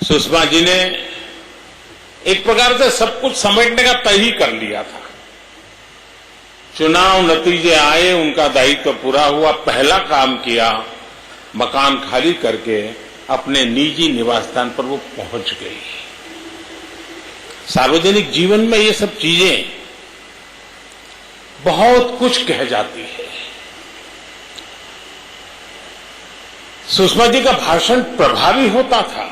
सुषमा जी ने एक प्रकार से सब कुछ समेटने का तय ही कर लिया था। चुनाव नतीजे आए, उनका दायित्व पूरा हुआ, पहला काम किया, मकान खाली करके अपने निजी निवास स्थान पर वो पहुंच गई। सार्वजनिक जीवन में ये सब चीजें बहुत कुछ कह जाती है। सुषमा जी का भाषण प्रभावी होता था,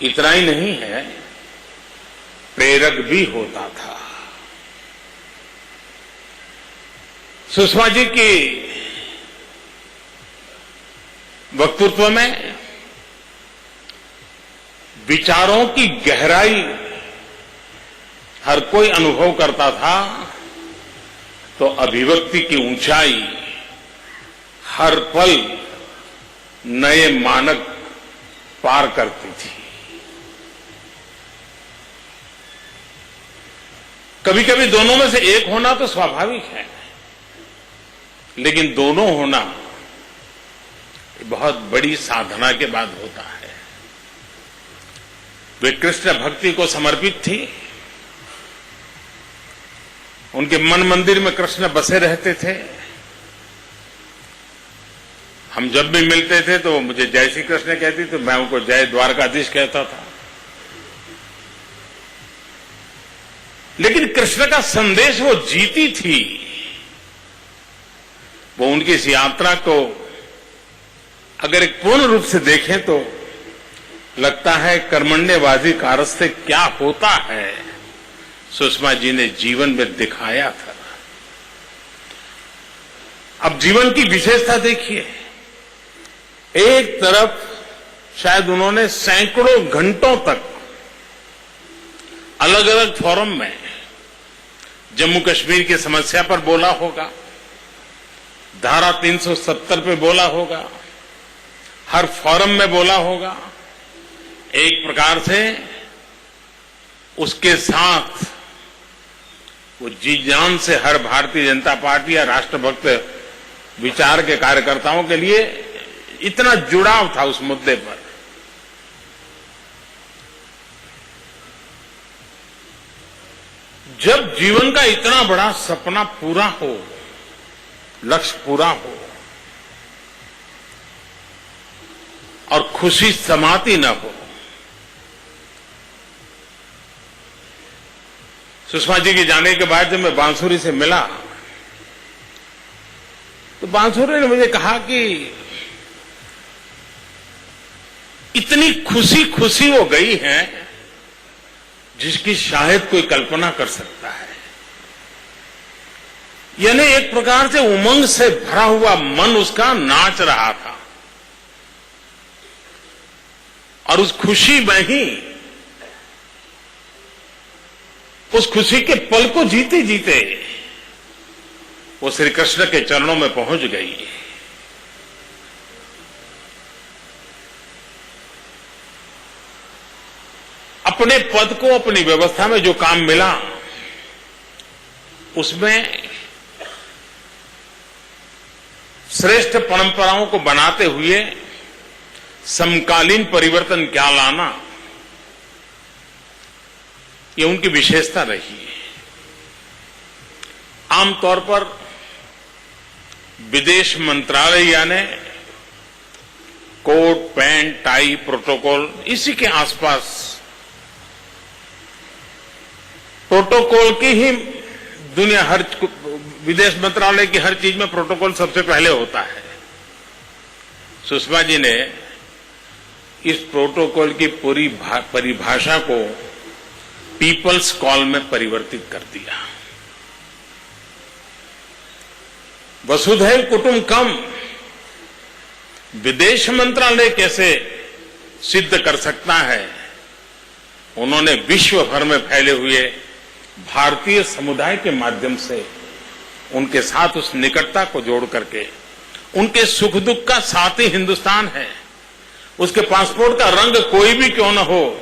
इतना ही नहीं है, प्रेरक भी होता था। सुषमा जी की वक्तृत्व में विचारों की गहराई हर कोई अनुभव करता था, तो अभिव्यक्ति की ऊंचाई हर पल नए मानक पार करती थी। कभी कभी दोनों में से एक होना तो स्वाभाविक है, लेकिन दोनों होना बहुत बड़ी साधना के बाद होता है। वे कृष्ण भक्ति को समर्पित थी। उनके मन मंदिर में कृष्ण बसे रहते थे। हम जब भी मिलते थे तो मुझे जय श्री कृष्ण कहती, तो मैं उनको जय द्वारकाधीश कहता था। लेकिन कृष्ण का संदेश वो जीती थी। वो उनकी इस यात्रा को अगर एक पूर्ण रूप से देखें तो लगता है कर्मण्यवादी कारस्ते क्या होता है, सुषमा जी ने जीवन में दिखाया था। अब जीवन की विशेषता देखिए, एक तरफ शायद उन्होंने सैकड़ों घंटों तक अलग अलग फोरम में जम्मू कश्मीर की समस्या पर बोला होगा, धारा 370 पे बोला होगा, हर फोरम में बोला होगा। एक प्रकार से उसके साथ वो जी जान से हर भारतीय जनता पार्टी या राष्ट्रभक्त विचार के कार्यकर्ताओं के लिए इतना जुड़ाव था उस मुद्दे पर। जब जीवन का इतना बड़ा सपना पूरा हो, लक्ष्य पूरा हो और खुशी समाती न हो, सुषमा जी के जाने के बाद जब मैं बांसुरी से मिला तो बांसुरी ने मुझे कहा कि इतनी खुशी खुशी हो गई है जिसकी शायद कोई कल्पना कर सकता है। यानी एक प्रकार से उमंग से भरा हुआ मन उसका नाच रहा था और उस खुशी में ही, उस खुशी के पल को जीते जीते वो श्री कृष्ण के चरणों में पहुंच गई। अपने पद को, अपनी व्यवस्था में जो काम मिला उसमें श्रेष्ठ परंपराओं को बनाते हुए समकालीन परिवर्तन क्या लाना, ये उनकी विशेषता रही है। आमतौर पर विदेश मंत्रालय यानी कोट पैंट टाई प्रोटोकॉल, इसी के आसपास प्रोटोकॉल की ही दुनिया, हर विदेश मंत्रालय की हर चीज में प्रोटोकॉल सबसे पहले होता है। सुषमा जी ने इस प्रोटोकॉल की पूरी परिभाषा को पीपल्स कॉल में परिवर्तित कर दिया। वसुधैव कुटुंबकम विदेश मंत्रालय कैसे सिद्ध कर सकता है, उन्होंने विश्व भर में फैले हुए भारतीय समुदाय के माध्यम से उनके साथ उस निकटता को जोड़ करके, उनके सुख दुख का साथी हिंदुस्तान है, उसके पासपोर्ट का रंग कोई भी क्यों न हो,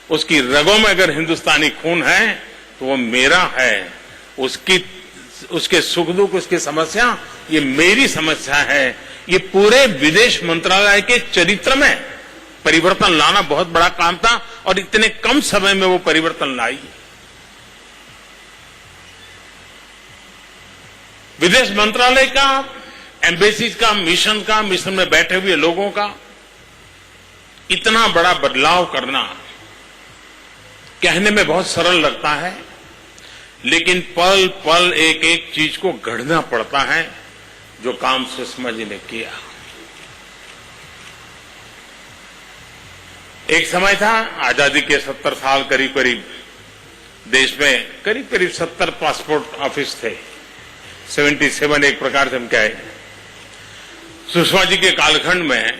उसकी रगों में अगर हिंदुस्तानी खून है तो वो मेरा है, उसके सुख दुख, उसकी समस्या ये मेरी समस्या है, ये पूरे विदेश मंत्रालय के चरित्र में परिवर्तन लाना बहुत बड़ा काम था और इतने कम समय में वो परिवर्तन लाई। विदेश मंत्रालय का, एम्बेसीज का, मिशन में बैठे हुए लोगों का इतना बड़ा बदलाव करना कहने में बहुत सरल लगता है, लेकिन पल पल एक एक चीज को गढ़ना पड़ता है, जो काम सुषमा जी ने किया। एक समय था, आजादी के 70 साल करीब करीब देश में करीब करीब 70 पासपोर्ट ऑफिस थे, 77 एक प्रकार से हम कहें। सुषमा जी के कालखंड में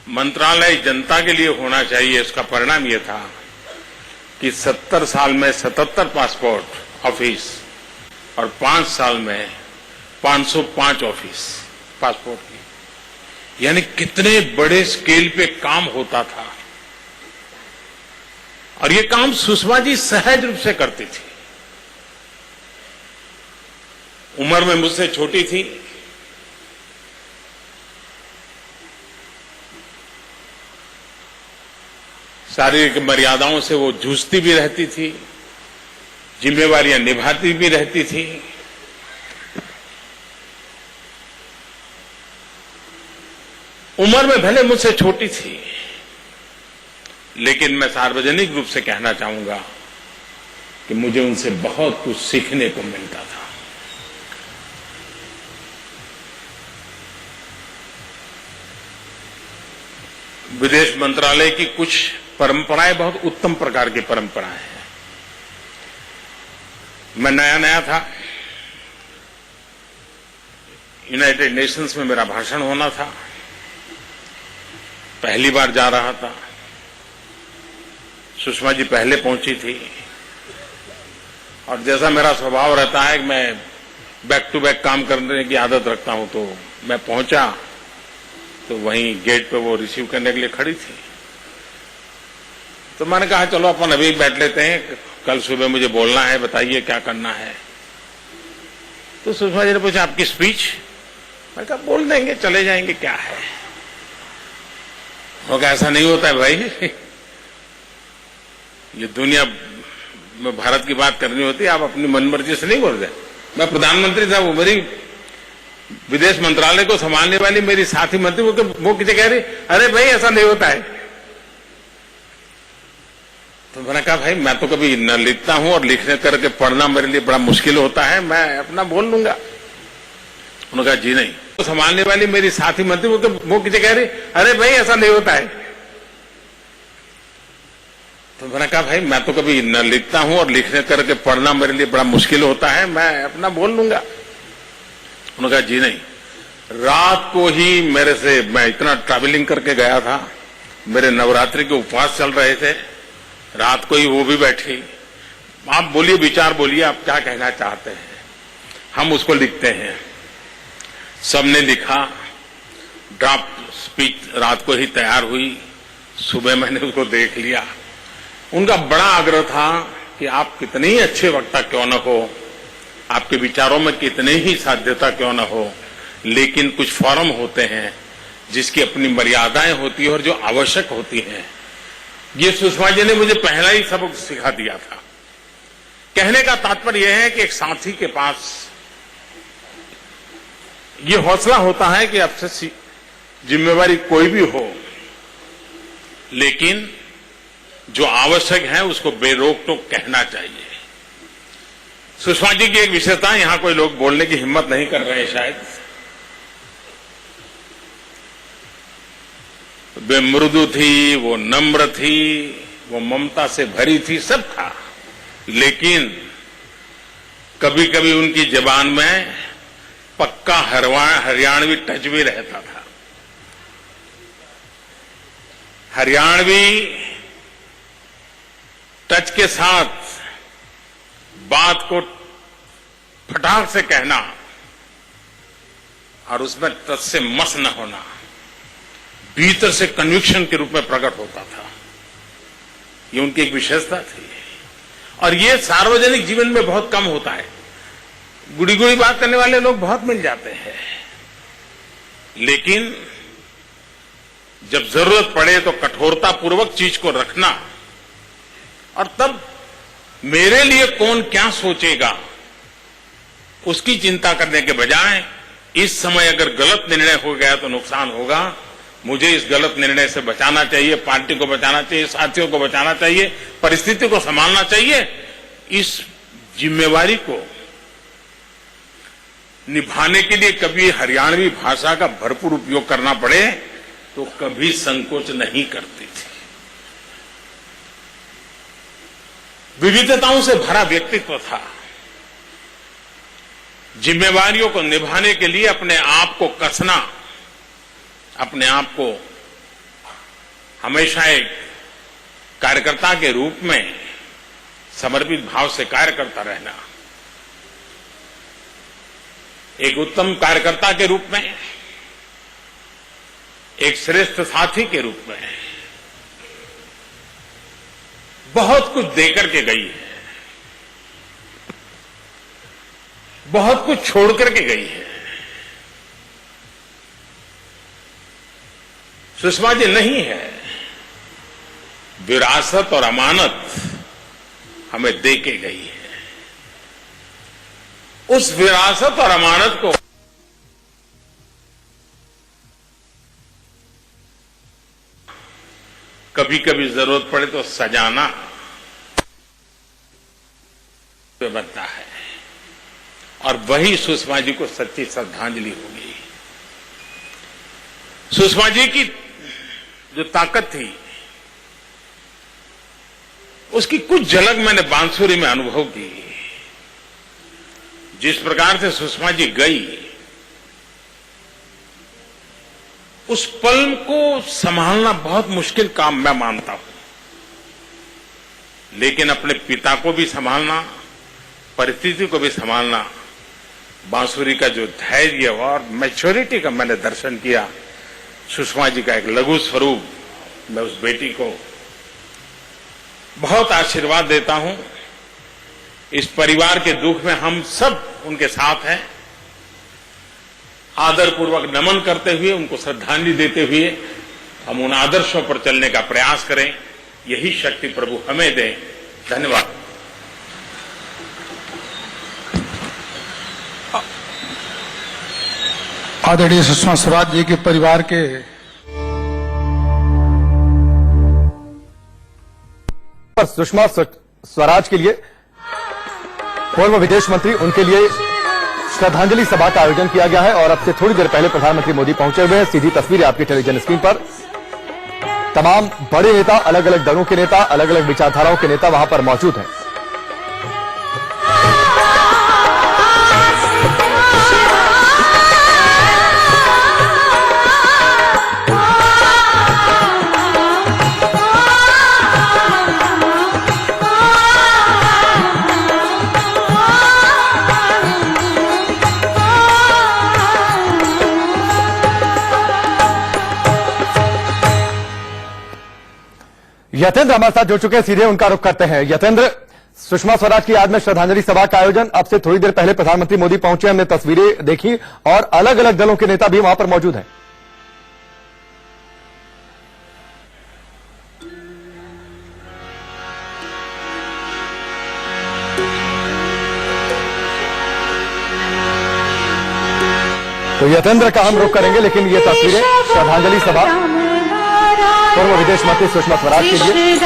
मंत्रालय जनता के लिए होना चाहिए, इसका परिणाम यह था कि 70 साल में 77 पासपोर्ट ऑफिस और 5 साल में 505 ऑफिस पासपोर्ट की, यानी कितने बड़े स्केल पे काम होता था। और ये काम सुषमा जी सहज रूप से करती थी। उम्र में मुझसे छोटी थी, शारीरिक मर्यादाओं से वो जूझती भी रहती थी, जिम्मेवारियां निभाती भी रहती थी। उम्र में भले मुझसे छोटी थी, लेकिन मैं सार्वजनिक रूप से कहना चाहूंगा कि मुझे उनसे बहुत कुछ सीखने को मिलता था। विदेश मंत्रालय की कुछ परंपराएं बहुत उत्तम प्रकार की परंपराएं हैं। मैं नया नया था, यूनाइटेड नेशंस में मेरा भाषण होना था, पहली बार जा रहा था। सुषमा जी पहले पहुंची थी और जैसा मेरा स्वभाव रहता है कि मैं बैक टू बैक काम करने की आदत रखता हूं, तो मैं पहुंचा तो वहीं गेट पे वो रिसीव करने के लिए खड़ी थी। तो मैंने कहा चलो अपन अभी बैठ लेते हैं, कल सुबह मुझे बोलना है, बताइए क्या करना है। तो सुषमा जी ने पूछा आपकी स्पीच? मैं कहा बोल देंगे, चले जाएंगे, क्या है। वो कहा ऐसा नहीं होता है भाई, ये दुनिया में भारत की बात करनी होती है, आप अपनी मनमर्जी से नहीं बोल रहे। मैं प्रधानमंत्री था, वो मेरी विदेश मंत्रालय को संभालने वाली मेरी साथी मंत्री वो किसे कह रही अरे भाई ऐसा नहीं होता है। तो मैंने कहा भाई मैं तो कभी न लिखता हूं और लिखने करके पढ़ना मेरे लिए बड़ा मुश्किल होता है, मैं अपना बोल लूंगा। उन्होंने कहा जी नहीं, तो संभालने वाली मेरी साथी मंत्री वो किसे कह रही अरे भाई ऐसा नहीं होता है। तो मैंने कहा भाई मैं तो कभी न लिखता हूं और लिखने करके पढ़ना मेरे लिए बड़ा मुश्किल होता है, मैं अपना बोल लूंगा। उन्होंने कहा जी नहीं, रात को ही मेरे से, मैं इतना ट्रैवलिंग करके गया था, मेरे नवरात्रि के उपवास चल रहे थे, रात को ही वो भी बैठी, आप बोलिए, विचार बोलिए, आप क्या कहना चाहते हैं, हम उसको लिखते हैं। सबने लिखा, ड्राफ्ट स्पीच रात को ही तैयार हुई, सुबह मैंने उसको देख लिया। उनका बड़ा आग्रह था कि आप कितने ही अच्छे वक्ता क्यों न हो, आपके विचारों में कितने ही साध्यता क्यों न हो, लेकिन कुछ फॉर्म होते हैं जिसकी अपनी मर्यादाएं होती है और जो आवश्यक होती हैं। ये सुषमा जी ने मुझे पहला ही सबक सिखा दिया था। कहने का तात्पर्य यह है कि एक साथी के पास ये हौसला होता है कि आपसे जिम्मेवारी कोई भी हो, लेकिन जो आवश्यक है उसको बेरोक टोक कहना चाहिए। सुषमा जी की एक विशेषता, यहां कोई लोग बोलने की हिम्मत नहीं कर रहे हैं शायद, वे मृदु थी, वो नम्र थी, वो ममता से भरी थी, सब था, लेकिन कभी कभी उनकी जबान में पक्का हरियाणवी टच भी रहता था। हरियाणवी टच के साथ बात को फटाक से कहना और उसमें टच से मस न होना, भीतर से कन्विक्शन के रूप में प्रकट होता था। ये उनकी एक विशेषता थी और ये सार्वजनिक जीवन में बहुत कम होता है। गुड़ी गुड़ी बात करने वाले लोग बहुत मिल जाते हैं, लेकिन जो आवश्यक है उसको बेरोक टोक कहना चाहिए। सुषमा जी की एक विशेषता, यहां कोई लोग बोलने की हिम्मत नहीं कर रहे हैं शायद, वे मृदु थी, वो नम्र थी, वो ममता से भरी थी, सब था, लेकिन कभी कभी उनकी जबान में पक्का हरियाणवी टच भी रहता था। जब जरूरत पड़े तो कठोरता पूर्वक चीज को रखना, और तब मेरे लिए कौन क्या सोचेगा उसकी चिंता करने के बजाय इस समय अगर गलत निर्णय हो गया तो नुकसान होगा, मुझे इस गलत निर्णय से बचाना चाहिए, पार्टी को बचाना चाहिए, साथियों को बचाना चाहिए, परिस्थिति को संभालना चाहिए। इस जिम्मेवारी को निभाने के लिए कभी हरियाणवी भाषा का भरपूर उपयोग करना पड़े तो कभी संकोच नहीं करती थी। विविधताओं से भरा व्यक्तित्व था। जिम्मेवारियों को निभाने के लिए अपने आप को कसना, अपने आप को हमेशा एक कार्यकर्ता के रूप में समर्पित भाव से कार्य करता रहना, एक उत्तम कार्यकर्ता के रूप में, एक श्रेष्ठ साथी के रूप में बहुत कुछ देकर के गई है, बहुत कुछ छोड़ करके गई है। सुषमा जी नहीं है, विरासत और अमानत हमें दे के गई है। उस विरासत और अमानत को कभी कभी जरूरत पड़े तो सजाना बनता है, और वही सुषमा जी को सच्ची श्रद्धांजलि होगी। सुषमा जी की जो ताकत थी उसकी कुछ झलक मैंने बांसुरी में अनुभव की। जिस प्रकार से सुषमा जी गई, उस पल को संभालना बहुत मुश्किल काम मैं मानता हूं, लेकिन अपने पिता को भी संभालना, परिस्थिति को भी संभालना, बांसुरी का जो धैर्य और मैच्योरिटी का मैंने दर्शन किया, सुषमा जी का एक लघु स्वरूप, मैं उस बेटी को बहुत आशीर्वाद देता हूं। इस परिवार के दुख में हम सब उनके साथ हैं। आदरपूर्वक नमन करते हुए, उनको श्रद्धांजलि देते हुए हम उन आदर्शों पर चलने का प्रयास करें। यही शक्ति प्रभु हमें दे। धन्यवाद। आदरणीय सुषमा स्वराज जी के परिवार के सुषमा स्वराज के लिए पूर्व विदेश मंत्री, उनके लिए श्रद्धांजलि सभा का आयोजन किया गया है और अब से थोड़ी देर पहले प्रधानमंत्री मोदी पहुंचे हुए हैं। सीधी तस्वीरें आपकी टेलीविजन स्क्रीन पर। तमाम बड़े नेता, अलग अलग दलों के नेता, अलग अलग विचारधाराओं के नेता वहां पर मौजूद हैं। यतेंद्र हमारे साथ जुड़ चुके हैं, सीधे उनका रुख करते हैं। यतेंद्र, सुषमा स्वराज की याद में श्रद्धांजलि सभा का आयोजन, अब से थोड़ी देर पहले प्रधानमंत्री मोदी पहुंचे, हमने तस्वीरें देखी और अलग अलग दलों के नेता भी वहां पर मौजूद हैं। तो यतेंद्र का हम रुख करेंगे, लेकिन ये तस्वीरें श्रद्धांजलि सभा पूर्व विदेश मंत्री सुषमा स्वराज के लिए।